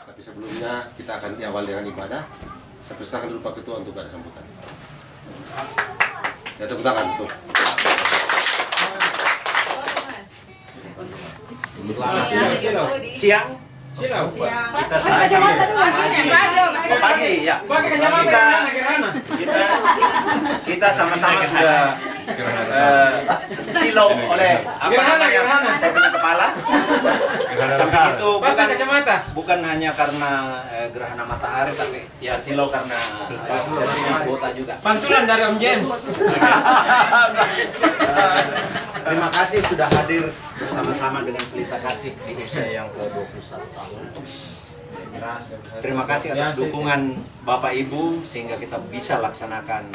Tapi sebelumnya kita akan diawali dengan ibadah. Saya persilakan dulu Pak Ketua untuk ada sambutan. Ya, tepuk tangan tuh. Siang. Kita pagi ya. Kita sama-sama sudah silau oleh apa namanya? Saya punya kepala. Sampai itu bukan hanya karena gerhana matahari, tapi ya silau karena anggota juga. Pantulan dari Om James. Terima kasih sudah hadir bersama-sama dengan Pelita Kasih di usia yang ke-21 tahun. Terima kasih atas dukungan Bapak Ibu sehingga kita bisa laksanakan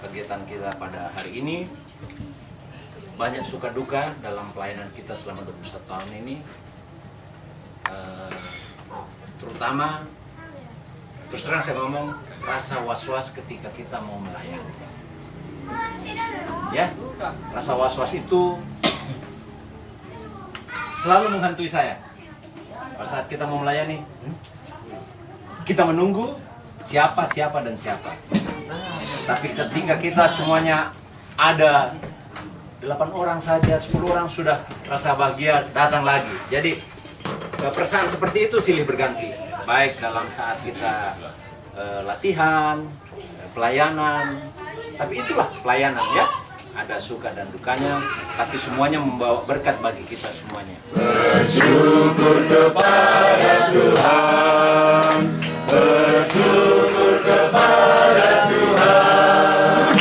kegiatan kita pada hari ini. Banyak suka duka dalam pelayanan kita selama 21 tahun ini. Terutama terus terang saya ngomong, rasa was-was ketika kita mau melayani. Ya, rasa was-was itu selalu menghantui saya. Pada saat kita mau melayani, kita menunggu siapa dan siapa. Tapi ketika kita semuanya ada 8 orang saja, 10 orang sudah rasa bahagia datang lagi. Jadi perasaan seperti itu silih berganti. Baik dalam saat kita latihan, pelayanan. Tapi itulah pelayanan ya. Ada suka dan dukanya, tapi semuanya membawa berkat bagi kita semuanya. Bersyukur kepada Tuhan, bersyukur kepada Tuhan,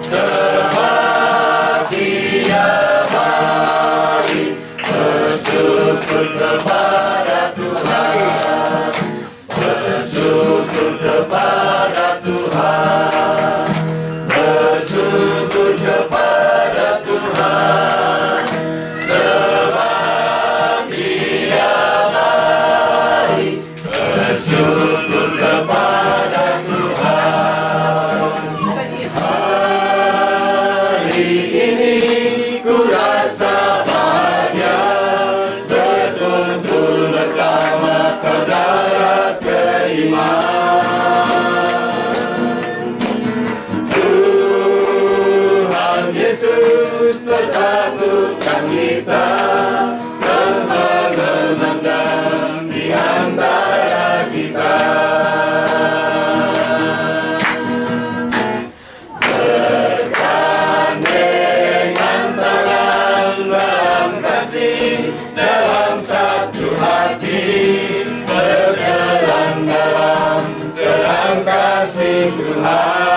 sebab Dia baik. Bersyukur kepada Tuhan, bersyukur kepada Tuhan, bersyukur kepada Tuhan, sebab Dia baik. Bersyukur kepada Tuhan. Hari ini ku rasa bahagia berkumpul bersama saudara seiman. Yesus bersatukan kita dan mengenang di antara kita. Bergandengan tangan dalam kasih, dalam satu hati, berjalan dalam terang kasih Tuhan.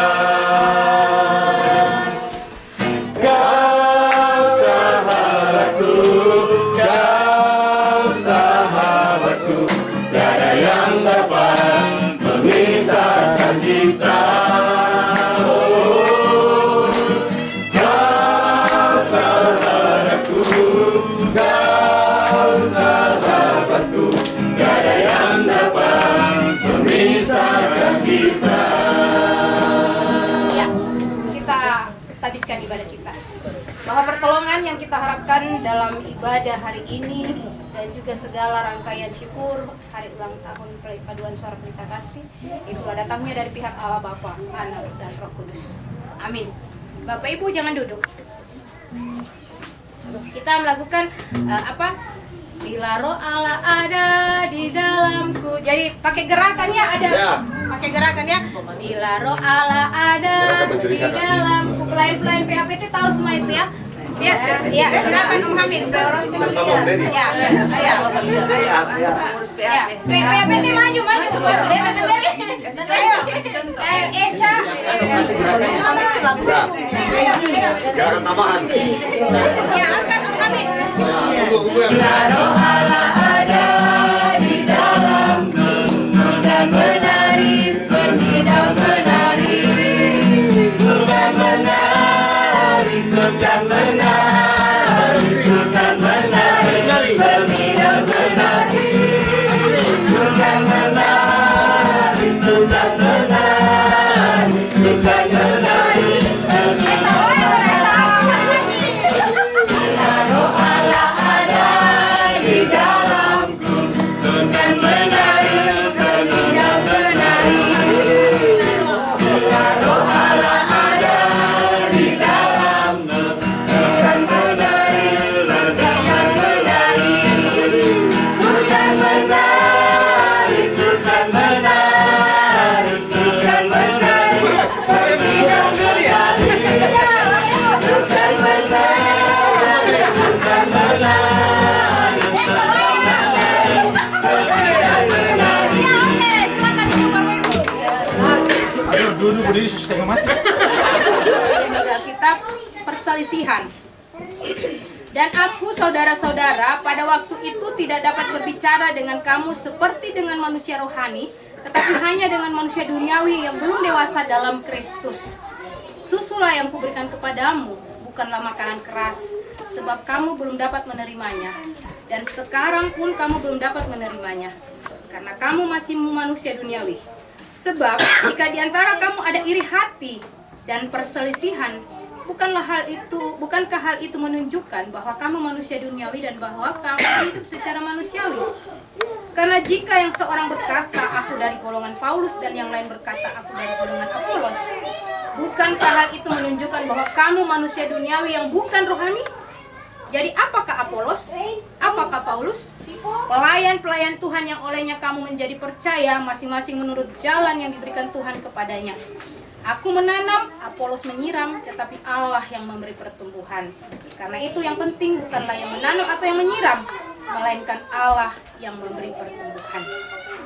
Tiada yang dapat memisahkan kita. Oh, Kau sahabatku, Kau sahabatku, tiada yang dapat memisahkan kita. Ya, kita habiskan ibadah kita. Bahwa pertolongan yang kita harapkan dalam ibadah hari ini dan juga segala rangkaian syukur hari ulang tahun Paduan Suara Pelita Kasih itulah datangnya dari pihak Allah Bapa, Anak dan Roh Kudus. Amin. Bapak Ibu jangan duduk. Kita melakukan Bila roh Allah ada di dalamku. Jadi pakai gerakan ya ada. Ya. Pakai gerakan ya. Bila roh Allah ada di dalamku. Pelayan-pelayan PAPT tahu semua itu ya. Ya, silakan Om Hamid. Ya. Urus PAPT maju. Ayo. Eca. Gerakan tambahan. Ya, angkat Om Hamid. Bila roh Allah ada di dalamku dan menari seperti daun menari, bukan menari, bukan menari, bukan menari seperti daun menari, bukan menari, bukan menari, bukan menari seperti daun menari. Bila roh Allah ada di Ayo duduk berdiri setengah mati. Alkitab perselisihan. Dan aku, saudara-saudara, pada waktu itu tidak dapat berbicara dengan kamu seperti dengan manusia rohani, tetapi hanya dengan manusia duniawi yang belum dewasa dalam Kristus. Susulah yang kuberikan kepadamu, bukanlah makanan keras, sebab kamu belum dapat menerimanya. Dan sekarang pun kamu belum dapat menerimanya, karena kamu masih manusia duniawi. Sebab jika di antara kamu ada iri hati dan perselisihan, bukankah hal itu menunjukkan bahwa kamu manusia duniawi dan bahwa kamu hidup secara manusiawi? Karena jika yang seorang berkata, aku dari golongan Paulus, dan yang lain berkata, aku dari golongan Apolos, bukankah hal itu menunjukkan bahwa kamu manusia duniawi yang bukan rohani? Jadi apakah Apolos? Apakah Paulus? Pelayan-pelayan Tuhan yang olehnya kamu menjadi percaya, masing-masing menurut jalan yang diberikan Tuhan kepadanya. Aku menanam, Apolos menyiram, tetapi Allah yang memberi pertumbuhan. Karena itu yang penting bukanlah yang menanam atau yang menyiram, melainkan Allah yang memberi pertumbuhan.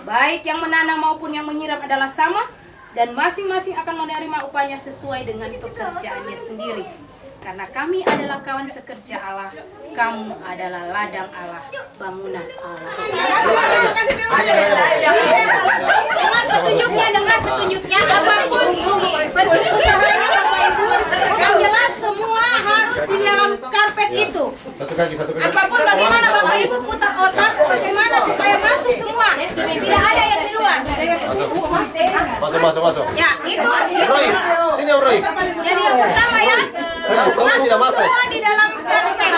Baik yang menanam maupun yang menyiram adalah sama, dan masing-masing akan menerima upahnya sesuai dengan pekerjaannya sendiri. Karena kami adalah kawan sekerja Allah, kamu adalah ladang Allah, bangunan Allah. Dengar petunjuknya, apapun usahanya Bapak Ibu, yang jelas semua harus di dalam karpet itu. Satu kaki. Apapun bagaimana Bapak Ibu putar otak, bagaimana supaya masuk semua, tidak ada yang di luar. Masuk. Ya, itu Roy, sini Om Roy. jadi yang pertama ya. Kamu tidak masuk. Semua di dalam karpet.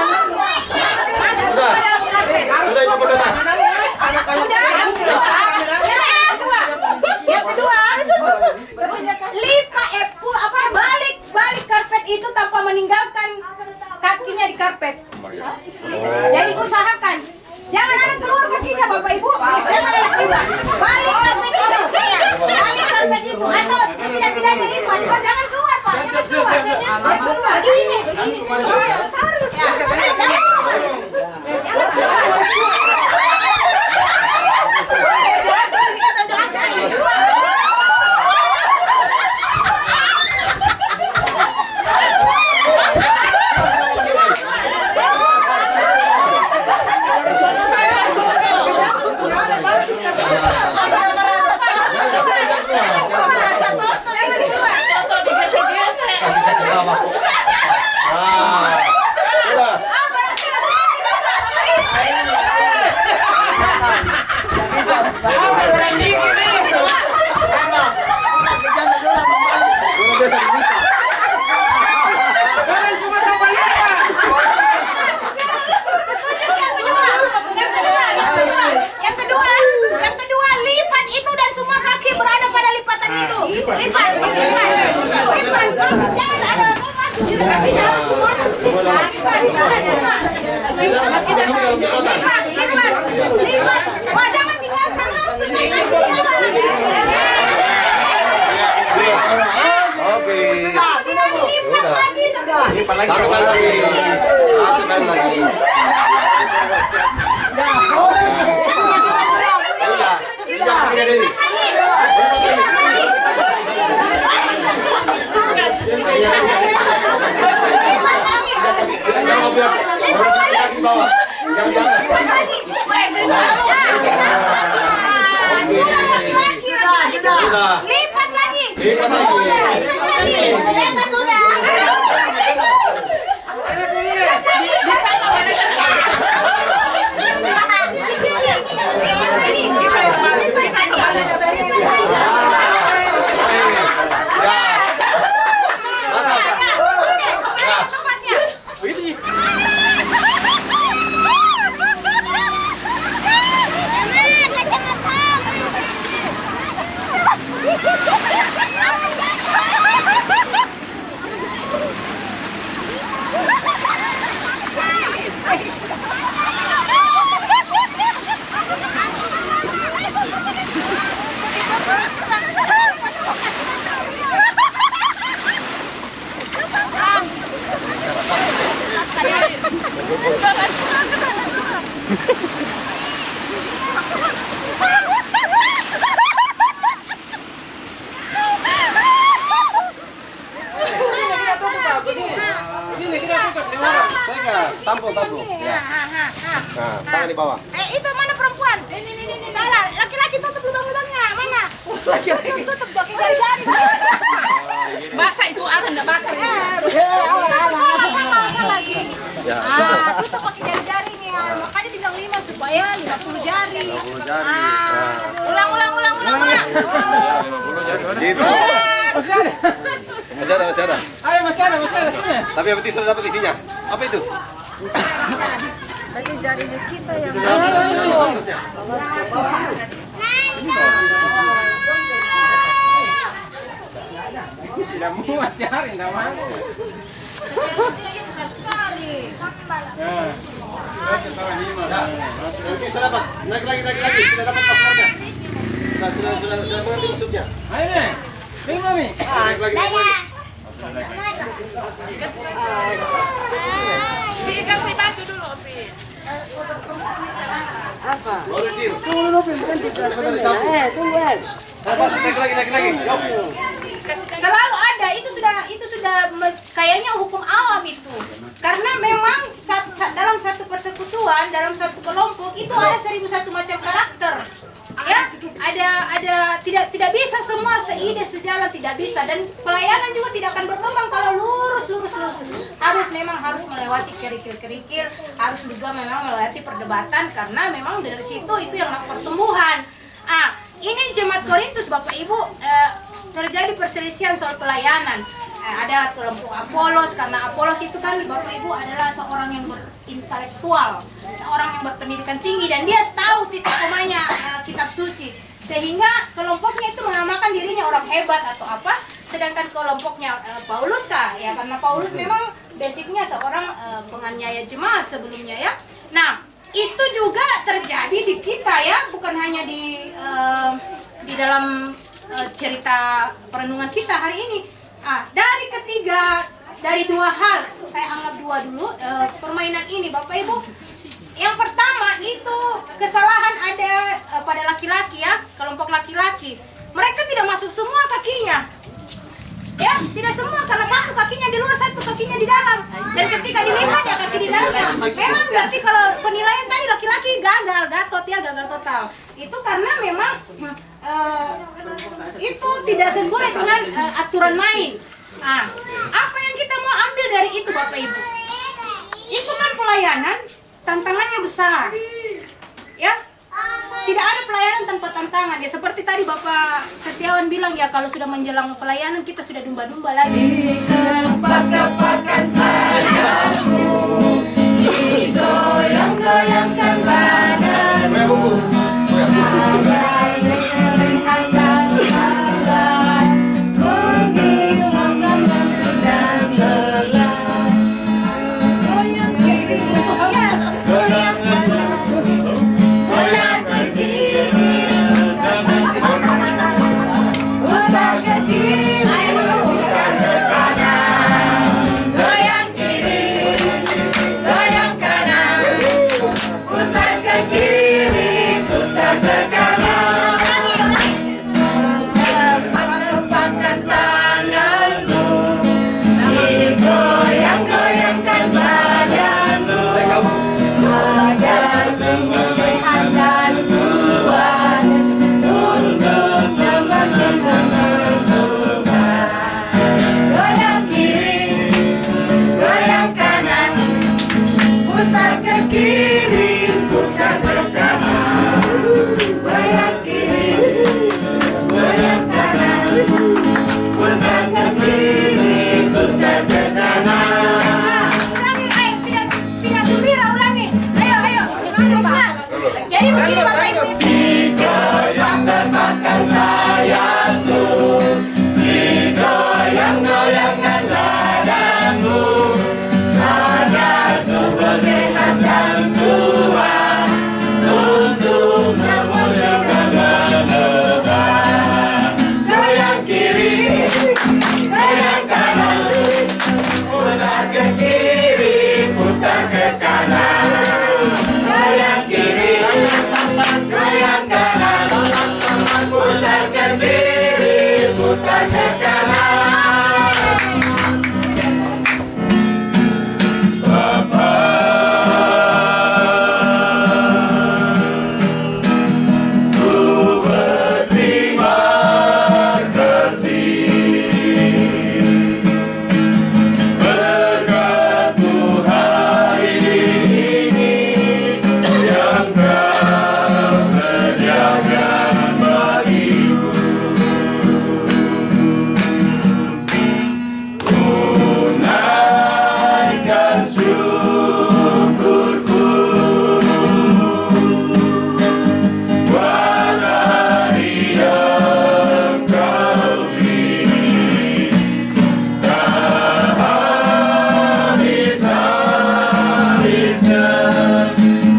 Masuk Sudah. semua dalam karpet. Sudah Ibu Pendeta. Yang kedua, balik karpet itu tanpa meninggalkan kakinya di karpet. Jadi usahakan. Jangan ada keluar kakinya Bapak Ibu. Jangan ada keluar. Balik karpet itu. Atau setidak-tidaknya lipat. Oh, jangan keluar Pak. Jangan keluar. Begini. Harus. Yang kedua, lipat itu dan semua kaki berada pada lipatan itu. Lipat. Jangan ada masuk juga kaki dalam semua harus lipat. Lipat. Wah, jangan tinggalkan harus Oke. lipat lagi Satu kali lagi. Jangan Deli. Jangan biar kaki bawah. Jangan di atas. Sudah. Lipat lagi. Lipat lagi. Jangan Pegang, tampol. Ya. Nah, tangan di bawah. Itu mana perempuan? Ini. Salah. Laki-laki tutup lubang-lubangnya. Mana? Laki-laki tutup pakai jari-jari. Masa itu ada enggak bakar? Ya. Tutup pakai jari-jarinya. Makanya tinggal 5 supaya 50 jari. 50 jari. Ulang. Gitu. Masih ada. Ayo masih ada sini. Tapi yang penting sudah dapat isinya. Apa itu? Pakai jarinya kita yang Tidak muat jari, tidak mau. Nanti sudah dapat. Naik lagi. Sudah dapat pasarnya. Sudah mengerti maksudnya. Ayo nih. Sini Mami. Naik lagi. Dikasih baju dulu, Pi. Baru kecil. Tunggu dulu, Pin. Kan tunggu. Naik lagi. Yuk. Selalu ada, itu sudah kayaknya hukum alam itu. Karena memang dalam satu persekutuan, dalam satu kelompok itu ada 1001 macam karakter. Ya, ada tidak bisa semua seide sejalan, tidak bisa, dan pelayanan juga tidak akan berkembang kalau lurus. Harus melewati kerikil, harus juga memang melewati perdebatan, karena memang dari situ itu yang pertumbuhan. Ini jemaat Korintus Bapak Ibu terjadi perselisihan soal pelayanan. Ada kelompok Apolos, karena Apolos itu kan Bapak Ibu adalah seorang yang berintelektual, seorang yang berpendidikan tinggi, dan dia tahu titik komanya kitab suci, sehingga kelompoknya itu menamakan dirinya orang hebat atau apa. Sedangkan kelompoknya Paulus ya, karena Paulus memang basicnya seorang penganiaya jemaat sebelumnya ya. Nah, itu juga terjadi di kita ya, bukan hanya di dalam cerita perenungan kita hari ini. Dari dua hal, saya anggap dua dulu permainan ini Bapak Ibu. Yang pertama itu kesalahan ada pada laki-laki ya, kelompok laki-laki. Mereka tidak masuk semua kakinya. Ya, tidak semua, karena satu kakinya di luar, satu kakinya di dalam. Dan ketika dilipat ya kaki di dalamnya. Memang berarti kalau penilaian tadi laki-laki gagal total. Itu karena memang itu tidak sesuai dengan aturan main. Apa yang kita mau ambil dari itu Bapak Ibu? Itu kan pelayanan, tantangannya besar. Ya, tidak ada pelayanan tanpa tantangan. Ya seperti tadi Bapak Setiawan bilang ya, kalau sudah menjelang pelayanan kita sudah domba-domba lagi. Kepak-kepakan sayapku, digoyang-goyangkan badanmu, agar kelihatan salah, menghilangkan ngantuk dan lelah. Goyang kiri, goyang kanan, putar ke kiri, putar ke kiri, putar ke kanan. Goyang kiri, goyang kanan, putar ke kiri, putar ke kanan. Cepat-cepatkan tanganmu, digoyang-goyangkan badanmu, agar tubuh sehat dan kuat untuk semakin menentukan. Goyang kiri, goyang kanan, putar ke kiri, putar ke kanan. Goyang kiri, goyang kanan, putar ke kiri, putar ke kanan. Ulangi, ayo, tidak gembira, ulangi. Ayo. Jadi begini Bapak Ibu. Kepak-kepakan sayapku, digoyang-goyangkan badanmu, agar tubuh sehat dan kuat untuk memulihkan menebar. Goyang kiri, goyang kanan, putar ke kiri, putar ke kanan. Goyang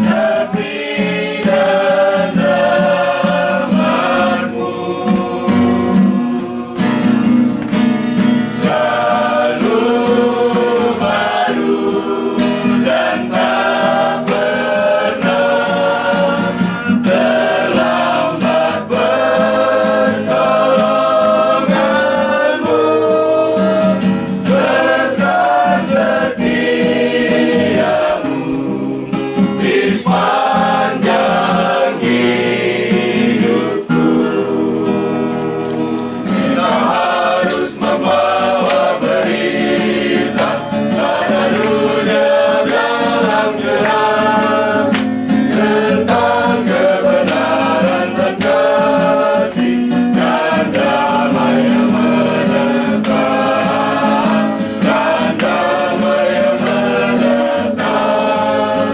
kasih dan rahmat-Mu selalu baru dan tak pernah terlambat pertolongan-Mu besar setiamu di sepanjang hidupku. Kita harus membawa berita pada dunia dalam gelap tentang kebenaran dan kasih dan damai yang menetap, dan damai yang menetap,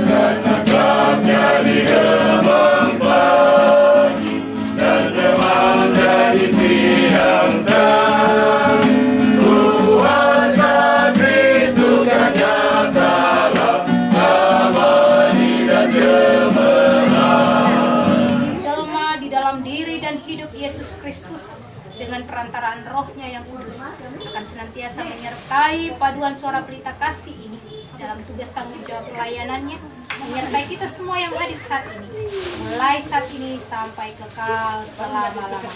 dan akrabnya di gerbang pagi dan remang jadi siang terang. Kuasa Kristus yang nyatalah damai dan kemenangan. Selama di dalam diri dan hidup Yesus Kristus dengan perantaraan Roh-Nya yang kudus akan senantiasa menyertai paduan suara berita kasih ini dalam tugas tanggung jawab pelayanannya, menyertai kita semua yang hadir saat ini, mulai saat ini sampai kekal selama-lamanya.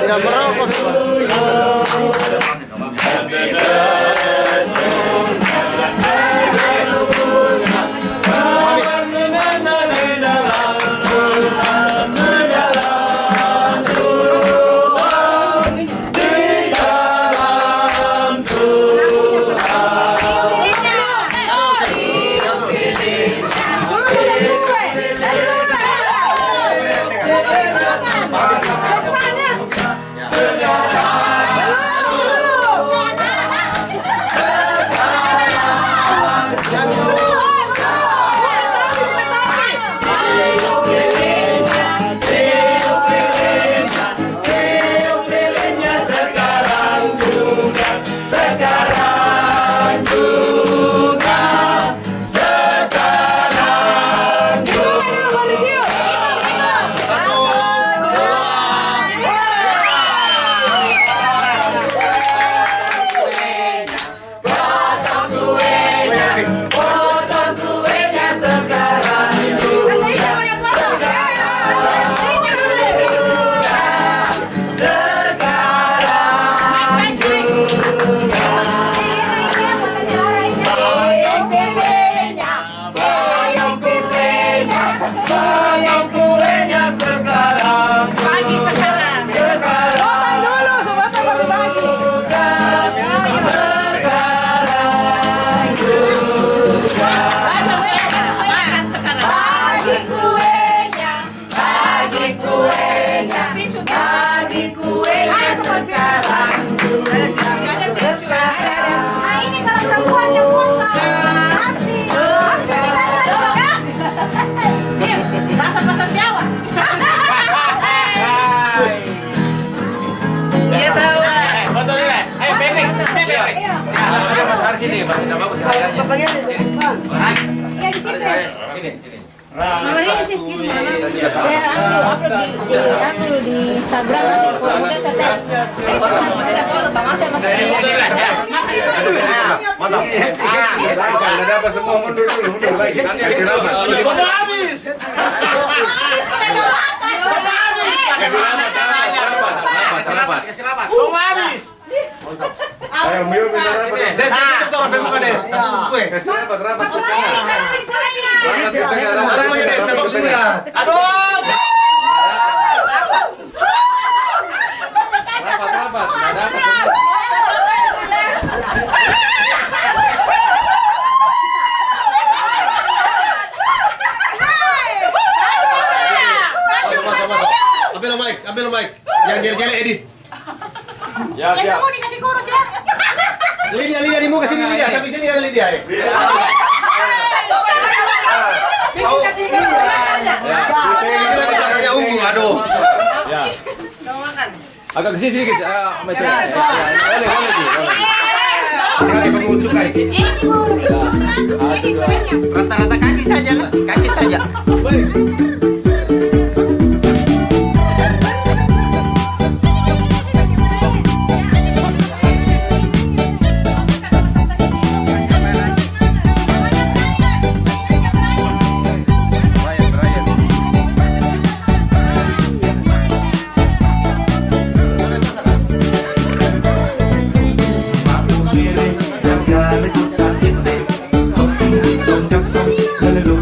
Tidak merokok itu. Sini, kita bagus kayaknya. Bagian di sini. Ya di situ. Sini. Nomor ini sih saya upload di Instagram nanti fotonya saya foto Bang Mas sama saya. Mantap. Udah dapat semua, mundur dulu, mundur lagi. Nanti habis. Foto habis. Selamat. Semua habis. Ayo, Mio minta rapat. Deh, kita orang buka deh. Kue. Kasih rapat ke tengah. Rapat ke tengah, rapat Ada lagi deh, tembak semua. Aduh. Rapat. Nggak dapat semua. Ambil mic, Yang jelek-jelek edit. Ya, Yang kamu dikasih kurus ya. Lydia di muka sini Lydia, sampai sini ada Lydia ya. Caranya ungu, aduh. Ya. Agak ke sini sedikit. Macam. Boleh. Sekali pengungut cukai. Rata-rata kaki saja lah, kaki saja. Son, lalu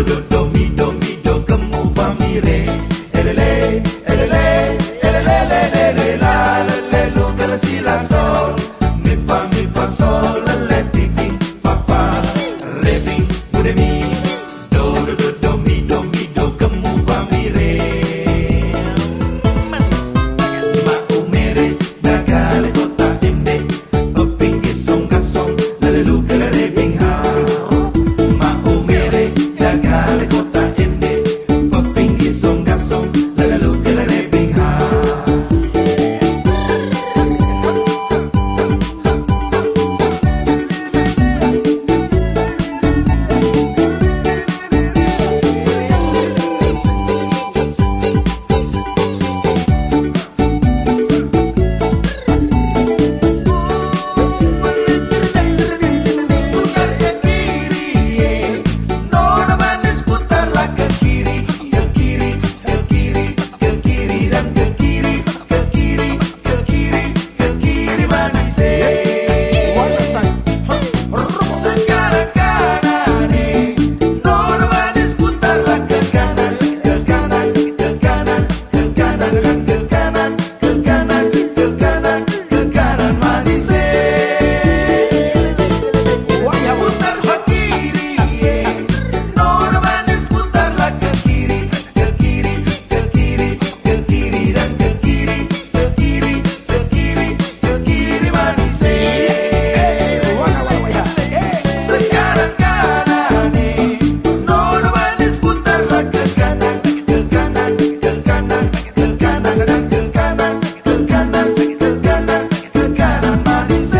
do do mi do kemu fa mi re. Elele elele elele elele la la le lu ke la si la sol. Mi fa sol la le ti ti fa fa re mi bude mi do do mi do kemu fa mi re. Ma umere da gale kota inde opingi song kasong la le lu ke la re bing ha. Ma umere da gale kota inde opingi song kasong la le lu ke la re bing ha. Nona manis putarlah ke kiri, ke kiri, ke kiri, ke kiri dan ke kiri, ke kiri, ke kiri, ke kiri manis. Sekarang kanan nih, nona manis putarlah ke kanan, ke kanan, ke kanan, ke kanan dan ke kanan, ke kanan, ke kanan, ke kanan manis. Putar ke kiri, nona manis putarlah ke kiri, ke kiri, ke kiri, ke kiri dan ke kiri, sekiri, sekiri, sekiri manis. Sekarang kanan nih, nona manis putarlah ke kanan, ke kanan, ke kanan, ke kanan dan ke kanan, ke kanan, ke kanan, ke kanan manis.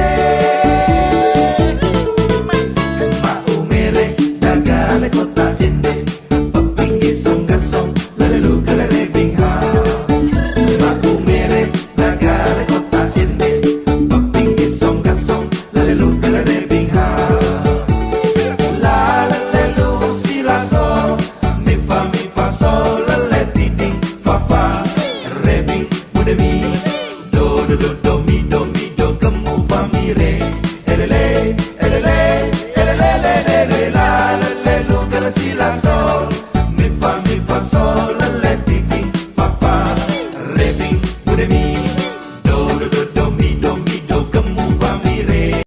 Ma umere da gale kota inde opingi song kasong la le lu ke la re bing ha. Ma umere da gale kota inde opingi song kasong la le lu ke la re bing ha. La la le lu si la sol mi fa sol la le ti ti fa fa re bing bude mi do mi do kemu fa mi re. Elele elele elele elele la la le lu ke la si la sol.